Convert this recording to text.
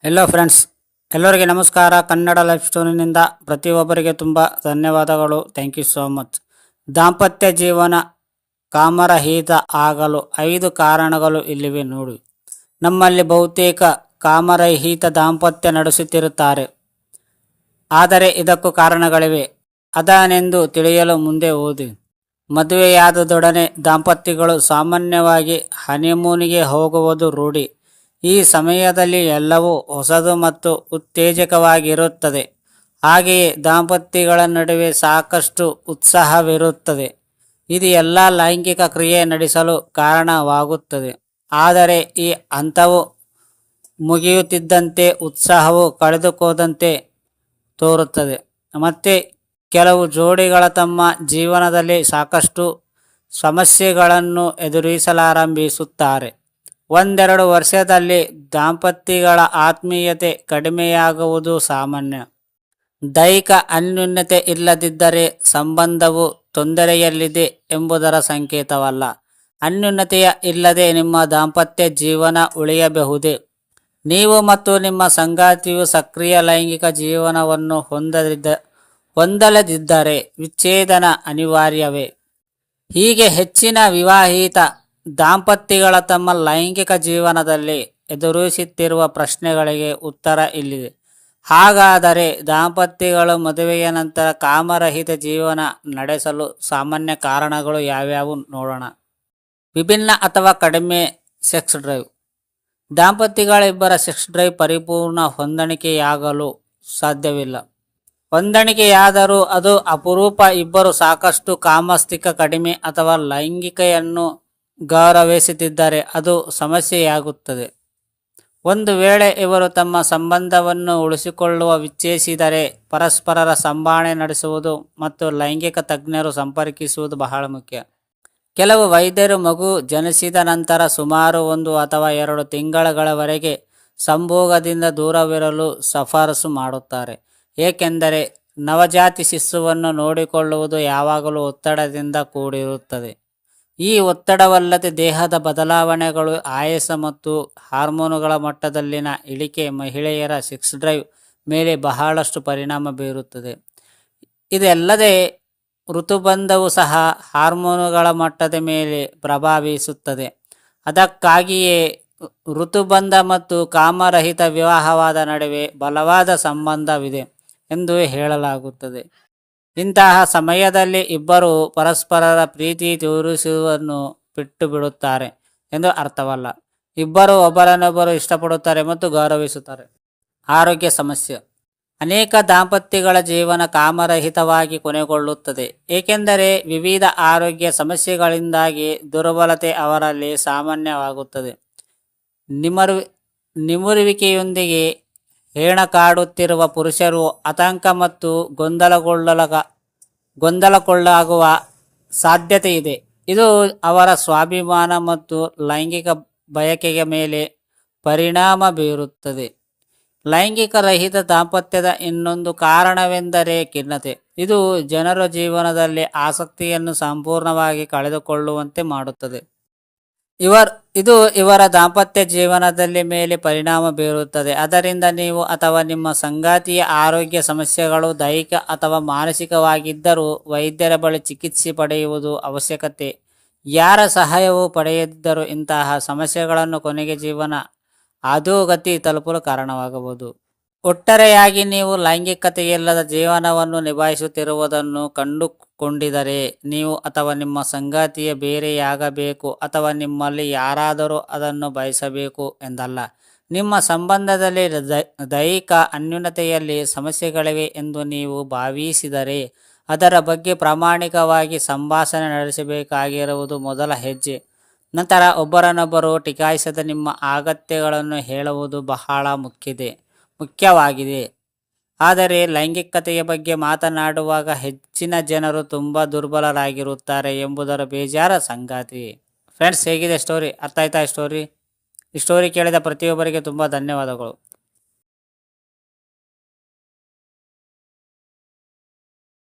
Hello friends, ಎಲ್ಲರಿಗೆ ನಮಸ್ಕಾರ. Kannada life ಸ್ಟೋರಿನಿಂದ ಪ್ರತಿಯೊಬ್ಬರಿಗೆ ತುಂಬ ಧನ್ಯವಾದಗಳು. Thank you so much. ದಾಂಪತ್ಯ ಜೀವನ ಕಾಮರಹಿತ ಆಗಲು 5 ಕಾರಣಗಳು ಇಲ್ಲಿವೆ ನೋಡಿ. ನಮ್ಮಲ್ಲಿ ಬಹುತೇಕ ಕಾಮರಹಿತ ದಾಂಪತ್ಯ ನಡೆಸುತ್ತಿರುತ್ತಾರೆ. ಆದರೆ ಇದಕ್ಕೂ ಕಾರಣಗಳಿವೆ. ಅದನೆಂದು ತಿಳಿಯಲು ಮುಂದೆ ಓದಿ. ಮದುವೆಯಾದದೊಡನೆ ದಾಂಪತ್ಯಗಳು ಸಾಮಾನ್ಯವಾಗಿ ಹನಿಮೂನಿಗೆ ಹೋಗುವುದು ರೂಢಿ. ಈ ಸಮಯದಲ್ಲಿ ಎಲ್ಲವೂ ಹೊಸದು ಮತ್ತು ಉತ್ತೇಜಕವಾಗಿರುತ್ತದೆ. ಹಾಗೆಯೇ ದಾಂಪತ್ಯಗಳ ನಡುವೆ ಸಾಕಷ್ಟು ಉತ್ಸಾಹವಿರುತ್ತದೆ. ಇದು ಎಲ್ಲ ಲೈಂಗಿಕ ಕ್ರಿಯೆ ನಡೆಸಲು ಕಾರಣವಾಗುತ್ತದೆ. ಆದರೆ ಈ ಹಂತವು ಮುಗಿಯುತ್ತಿದ್ದಂತೆ ಉತ್ಸಾಹವು ಕಳೆದುಕೋದಂತೆ ತೋರುತ್ತದೆ. ಮತ್ತೆ ಕೆಲವು ಜೋಡಿಗಳ ತಮ್ಮ ಜೀವನದಲ್ಲಿ ಸಾಕಷ್ಟು ಸಮಸ್ಯೆಗಳನ್ನು ಎದುರಿಸಲಾರಂಭಿಸುತ್ತಾರೆ. ಒಂದೆರಡು ವರ್ಷದಲ್ಲಿ ದಾಂಪತ್ಯಗಳ ಆತ್ಮೀಯತೆ ಕಡಿಮೆಯಾಗುವುದು ಸಾಮಾನ್ಯ. ದೈಹಿಕ ಅನ್ಯೋನ್ಯತೆ ಇಲ್ಲದಿದ್ದರೆ ಸಂಬಂಧವು ತೊಂದರೆಯಲ್ಲಿದೆ ಎಂಬುದರ ಸಂಕೇತವಲ್ಲ. ಅನ್ಯೋನ್ಯತೆಯ ಇಲ್ಲದೆ ನಿಮ್ಮ ದಾಂಪತ್ಯ ಜೀವನ ಉಳಿಯಬಹುದೇ? ನೀವು ಮತ್ತು ನಿಮ್ಮ ಸಂಗಾತಿಯು ಸಕ್ರಿಯ ಲೈಂಗಿಕ ಜೀವನವನ್ನು ಹೊಂದಲದಿದ್ದರೆ ವಿಚ್ಛೇದನ ಅನಿವಾರ್ಯವೇ? ಹೀಗೆ ಹೆಚ್ಚಿನ ವಿವಾಹಿತ ದಾಂಪತ್ಯಗಳ ತಮ್ಮ ಲೈಂಗಿಕ ಜೀವನದಲ್ಲಿ ಎದುರಿಸುತ್ತಿರುವ ಪ್ರಶ್ನೆಗಳಿಗೆ ಉತ್ತರ ಇಲ್ಲಿದೆ. ಹಾಗಾದರೆ ದಾಂಪತ್ಯಗಳು ಮದುವೆಯ ನಂತರ ಕಾಮರಹಿತ ಜೀವನ ನಡೆಸಲು ಸಾಮಾನ್ಯ ಕಾರಣಗಳು ಯಾವ್ಯಾವು ನೋಡೋಣ. ವಿಭಿನ್ನ ಅಥವಾ ಕಡಿಮೆ ಸೆಕ್ಸ್ ಡ್ರೈವ್. ದಾಂಪತ್ಯಗಳಿಬ್ಬರ ಸೆಕ್ಸ್ ಡ್ರೈವ್ ಪರಿಪೂರ್ಣ ಹೊಂದಾಣಿಕೆಯಾಗಲು ಸಾಧ್ಯವಿಲ್ಲ. ಹೊಂದಾಣಿಕೆಯಾದರೂ ಅದು ಅಪರೂಪ. ಇಬ್ಬರು ಸಾಕಷ್ಟು ಕಾಮಸ್ತಿಕ ಕಡಿಮೆ ಅಥವಾ ಲೈಂಗಿಕೆಯನ್ನು ಗೌರವಿಸುತ್ತಿದ್ದರೆ ಅದು ಸಮಸ್ಯೆಯಾಗುತ್ತದೆ. ಒಂದು ವೇಳೆ ಇವರು ತಮ್ಮ ಸಂಬಂಧವನ್ನು ಉಳಿಸಿಕೊಳ್ಳುವ ವಿಚ್ಛೇಸಿದರೆ ಪರಸ್ಪರರ ಸಂಭಾಷಣೆ ನಡೆಸುವುದು ಮತ್ತು ಲೈಂಗಿಕ ತಜ್ಞರು ಸಂಪರ್ಕಿಸುವುದು ಬಹಳ ಮುಖ್ಯ. ಕೆಲವು ವೈದ್ಯರು ಮಗು ಜನಿಸಿದ ನಂತರ ಸುಮಾರು 1 ಅಥವಾ 2 ತಿಂಗಳುಗಳವರೆಗೆ ಸಂಭೋಗದಿಂದ ದೂರವಿರಲು ಶಿಫಾರಸು ಮಾಡುತ್ತಾರೆ. ಏಕೆಂದರೆ ನವಜಾತ ಶಿಶುವನ್ನು ನೋಡಿಕೊಳ್ಳುವುದು ಯಾವಾಗಲೂ ಒತ್ತಡದಿಂದ ಕೂಡಿರುತ್ತದೆ. ಈ ಒತ್ತಡವಲ್ಲದೆ ದೇಹದ ಬದಲಾವಣೆಗಳು, ಆಯಾಸ ಮತ್ತು ಹಾರ್ಮೋನುಗಳ ಮಟ್ಟದಲ್ಲಿನ ಇಳಿಕೆ ಮಹಿಳೆಯರ ಸೆಕ್ಸ್ ಡ್ರೈವ್ ಮೇಲೆ ಬಹಳಷ್ಟು ಪರಿಣಾಮ ಬೀರುತ್ತದೆ. ಇದಲ್ಲದೆ ಋತುಬಂಧವು ಸಹ ಹಾರ್ಮೋನುಗಳ ಮಟ್ಟದ ಮೇಲೆ ಪ್ರಭಾವಿಸುತ್ತದೆ. ಅದಕ್ಕಾಗಿಯೇ ಋತುಬಂಧ ಮತ್ತು ಕಾಮರಹಿತ ವಿವಾಹವಾದ ನಡುವೆ ಬಲವಾದ ಸಂಬಂಧವಿದೆ ಎಂದು ಹೇಳಲಾಗುತ್ತದೆ. ಇಂತಹ ಸಮಯದಲ್ಲಿ ಇಬ್ಬರು ಪರಸ್ಪರರ ಪ್ರೀತಿ ತೋರಿಸುವುದನ್ನು ಬಿಟ್ಟು ಬಿಡುತ್ತಾರೆ ಎಂದು ಅರ್ಥವಲ್ಲ. ಇಬ್ಬರು ಒಬ್ಬರನ್ನೊಬ್ಬರು ಇಷ್ಟಪಡುತ್ತಾರೆ ಮತ್ತು ಗೌರವಿಸುತ್ತಾರೆ. ಆರೋಗ್ಯ ಸಮಸ್ಯೆ. ಅನೇಕ ದಾಂಪತ್ಯಗಳ ಜೀವನ ಕಾಮರಹಿತವಾಗಿ ಕೊನೆಗೊಳ್ಳುತ್ತದೆ, ಏಕೆಂದರೆ ವಿವಿಧ ಆರೋಗ್ಯ ಸಮಸ್ಯೆಗಳಿಂದಾಗಿ ದುರ್ಬಲತೆ ಅವರಲ್ಲಿ ಸಾಮಾನ್ಯವಾಗುತ್ತದೆ. ನಿಮುರುವಿಕೆಯೊಂದಿಗೆ ಹೆಣಕಾಡುತ್ತಿರುವ ಪುರುಷರು ಆತಂಕ ಮತ್ತು ಗೊಂದಲಕ್ಕೊಳಗಾಗುವ ಸಾಧ್ಯತೆ ಇದೆ. ಇದು ಅವರ ಸ್ವಾಭಿಮಾನ ಮತ್ತು ಲೈಂಗಿಕ ಬಯಕೆಯ ಮೇಲೆ ಪರಿಣಾಮ ಬೀರುತ್ತದೆ. ಲೈಂಗಿಕ ರಹಿತ ದಾಂಪತ್ಯದ ಇನ್ನೊಂದು ಕಾರಣವೆಂದರೆ ಖಿನ್ನತೆ. ಇದು ಜನರ ಜೀವನದಲ್ಲಿ ಆಸಕ್ತಿಯನ್ನು ಸಂಪೂರ್ಣವಾಗಿ ಕಳೆದುಕೊಳ್ಳುವಂತೆ ಮಾಡುತ್ತದೆ. ಇದು ಇವರ ದಾಂಪತ್ಯ ಜೀವನದಲ್ಲಿ ಮೇಲೆ ಪರಿಣಾಮ ಬೀರುತ್ತದೆ. ಅದರಿಂದ ನೀವು ಅಥವಾ ನಿಮ್ಮ ಸಂಗಾತಿಯ ಆರೋಗ್ಯ ಸಮಸ್ಯೆಗಳು ದೈಹಿಕ ಅಥವಾ ಮಾನಸಿಕವಾಗಿದ್ದರೂ ವೈದ್ಯರ ಬಳಿ ಚಿಕಿತ್ಸೆ ಪಡೆಯುವುದು ಅವಶ್ಯಕತೆ. ಯಾರ ಸಹಾಯವೂ ಪಡೆಯದಿದ್ದರೂ ಇಂತಹ ಸಮಸ್ಯೆಗಳನ್ನು ಕೊನೆಗೆ ಜೀವನ ಅಧೋಗತಿ ತಲುಪಲು ಕಾರಣವಾಗಬಹುದು. ಒಟ್ಟಾರೆಯಾಗಿ ನೀವು ಲೈಂಗಿಕತೆಯಿಲ್ಲದ ಜೀವನವನ್ನು ನಿಭಾಯಿಸುತ್ತಿರುವುದನ್ನು ಕಂಡುಕೊಂಡಿದ್ದರೆ ನೀವು ಅಥವಾ ನಿಮ್ಮ ಸಂಗಾತಿಯ ಬೇರೆಯಾಗಬೇಕು ಅಥವಾ ನಿಮ್ಮಲ್ಲಿ ಯಾರಾದರೂ ಅದನ್ನು ಬಯಸಬೇಕು ಎಂದಲ್ಲ. ನಿಮ್ಮ ಸಂಬಂಧದಲ್ಲಿ ದೈಹಿಕ ಅನ್ಯೋನ್ಯತೆಯಲ್ಲಿ ಸಮಸ್ಯೆಗಳಿವೆ ಎಂದು ನೀವು ಭಾವಿಸಿದರೆ ಅದರ ಬಗ್ಗೆ ಪ್ರಾಮಾಣಿಕವಾಗಿ ಸಂಭಾಷಣೆ ನಡೆಸಬೇಕಾಗಿರುವುದು ಮೊದಲ ಹೆಜ್ಜೆ. ನಂತರ ಒಬ್ಬರನ್ನೊಬ್ಬರು ಟೀಕಿಸದೆ ನಿಮ್ಮ ಅಗತ್ಯಗಳನ್ನು ಹೇಳುವುದು ಬಹಳ ಮುಖ್ಯವಾಗಿದೆ. ಆದರೆ ಲೈಂಗಿಕತೆಯ ಬಗ್ಗೆ ಮಾತನಾಡುವಾಗ ಹೆಚ್ಚಿನ ಜನರು ತುಂಬ ದುರ್ಬಲರಾಗಿರುತ್ತಾರೆ ಎಂಬುದರ ಬೇಜಾರ ಸಂಗತಿ. ಫ್ರೆಂಡ್ಸ್, ಹೇಗಿದೆ ಸ್ಟೋರಿ? ಅರ್ಥ ಆಯ್ತಾ? ಈ ಸ್ಟೋರಿ ಕೇಳಿದ ಪ್ರತಿಯೊಬ್ಬರಿಗೆ ತುಂಬ ಧನ್ಯವಾದಗಳು.